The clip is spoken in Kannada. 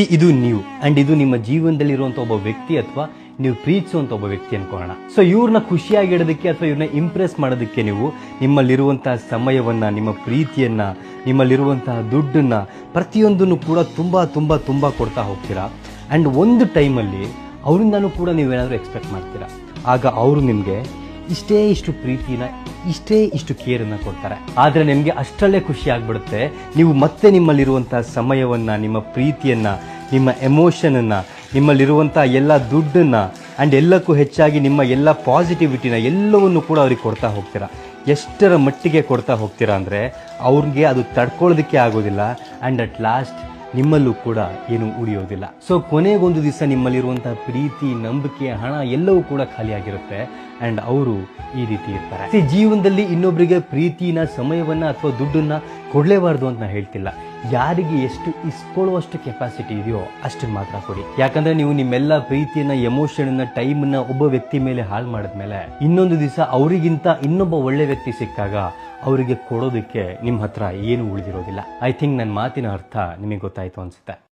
ಇದು ನೀವು ಅಂಡ್ ಇದು ನಿಮ್ಮ ಜೀವನದಲ್ಲಿರುವಂತ ಒಬ್ಬ ವ್ಯಕ್ತಿ ಅಥವಾ ನೀವು ಪ್ರೀತಿಸುವಂತ ಒಬ್ಬ ವ್ಯಕ್ತಿ ಅನ್ಕೋಣ. ಸೊ ಇವ್ರನ್ನ ಖುಷಿಯಾಗಿಡೋದಕ್ಕೆ ಅಥವಾ ಇವ್ರನ್ನ ಇಂಪ್ರೆಸ್ ಮಾಡೋದಕ್ಕೆ ನೀವು ನಿಮ್ಮಲ್ಲಿರುವಂತಹ ಸಮಯವನ್ನ, ನಿಮ್ಮ ಪ್ರೀತಿಯನ್ನ, ನಿಮ್ಮಲ್ಲಿರುವಂತಹ ದುಡ್ಡನ್ನ ಪ್ರತಿಯೊಂದನ್ನು ಕೂಡ ತುಂಬಾ ತುಂಬಾ ತುಂಬಾ ಕೊಡ್ತಾ ಹೋಗ್ತೀರಾ. ಅಂಡ್ ಒಂದು ಟೈಮಲ್ಲಿ ಅವರಿಂದನೂ ಕೂಡ ನೀವೇನಾದ್ರೂ ಎಕ್ಸ್ಪೆಕ್ಟ್ ಮಾಡ್ತೀರಾ. ಆಗ ಅವರು ನಿಮಗೆ ಇಷ್ಟು ಪ್ರೀತಿನ, ಇಷ್ಟು ಕೇರನ್ನು ಕೊಡ್ತಾರೆ. ಆದರೆ ನಿಮಗೆ ಅಷ್ಟರಲ್ಲೇ ಖುಷಿ ಆಗ್ಬಿಡುತ್ತೆ. ನೀವು ಮತ್ತೆ ನಿಮ್ಮಲ್ಲಿರುವಂತಹ ಸಮಯವನ್ನ, ನಿಮ್ಮ ಪ್ರೀತಿಯನ್ನ, ನಿಮ್ಮ ಎಮೋಷನನ್ನು, ನಿಮ್ಮಲ್ಲಿರುವಂಥ ಎಲ್ಲ ದುಡ್ಡನ್ನು ಆ್ಯಂಡ್ ಎಲ್ಲಕ್ಕೂ ಹೆಚ್ಚಾಗಿ ನಿಮ್ಮ ಎಲ್ಲ ಪಾಸಿಟಿವಿಟಿನ ಎಲ್ಲವನ್ನು ಕೂಡ ಅವ್ರಿಗೆ ಕೊಡ್ತಾ ಹೋಗ್ತೀರಾ. ಎಷ್ಟರ ಮಟ್ಟಿಗೆ ಕೊಡ್ತಾ ಹೋಗ್ತೀರಾ ಅಂದರೆ ಅವ್ರಿಗೆ ಅದು ತಡ್ಕೊಳ್ಳೋದಕ್ಕೆ ಆಗೋದಿಲ್ಲ. ಆ್ಯಂಡ್ ಅಟ್ ಲಾಸ್ಟ್ ನಿಮ್ಮಲ್ಲೂ ಕೂಡ ಏನು ಉಳಿಯೋದಿಲ್ಲ. ಸೊ ಕೊನೆಗೊಂದು ದಿವಸ ನಿಮ್ಮಲ್ಲಿರುವಂತಹ ಪ್ರೀತಿ, ನಂಬಿಕೆ, ಹಣ ಎಲ್ಲವೂ ಕೂಡ ಖಾಲಿಯಾಗಿರುತ್ತೆ. ಆ್ಯಂಡ್ ಅವರು ಈ ರೀತಿ ಇರ್ತಾರೆ. ಜೀವನದಲ್ಲಿ ಇನ್ನೊಬ್ಬರಿಗೆ ಪ್ರೀತಿನ, ಸಮಯವನ್ನ ಅಥವಾ ದುಡ್ಡನ್ನ ಕೊಡಲೇಬಾರ್ದು ಅಂತ ನಾನು ಹೇಳ್ತಿಲ್ಲ. ಯಾರಿಗೆ ಎಷ್ಟು ಇಸ್ಕೊಳ್ಳುವಷ್ಟು ಕೆಪಾಸಿಟಿ ಇದೆಯೋ ಅಷ್ಟನ್ನು ಮಾತ್ರ ಕೊಡಿ. ಯಾಕಂದ್ರೆ ನೀವು ನಿಮ್ಮೆಲ್ಲ ಪ್ರೀತಿಯನ್ನ, ಎಮೋಷನ್ನ, ಟೈಮನ್ನ ಒಬ್ಬ ವ್ಯಕ್ತಿ ಮೇಲೆ ಹಾಳು ಮಾಡಿದ್ಮೇಲೆ ಇನ್ನೊಂದು ದಿವಸ ಅವರಿಗಿಂತ ಇನ್ನೊಬ್ಬ ಒಳ್ಳೆ ವ್ಯಕ್ತಿ ಸಿಕ್ಕಾಗ ಅವರಿಗೆ ಕೊಡೋದಕ್ಕೆ ನಿಮ್ಮ ಹತ್ರ ಏನು ಉಳಿದಿರೋದಿಲ್ಲ. ಐ ಥಿಂಕ್ ನನ್ನ ಮಾತಿನ ಅರ್ಥ ನಿಮಗೆ ಗೊತ್ತಾಯ್ತು ಅನ್ಸುತ್ತೆ.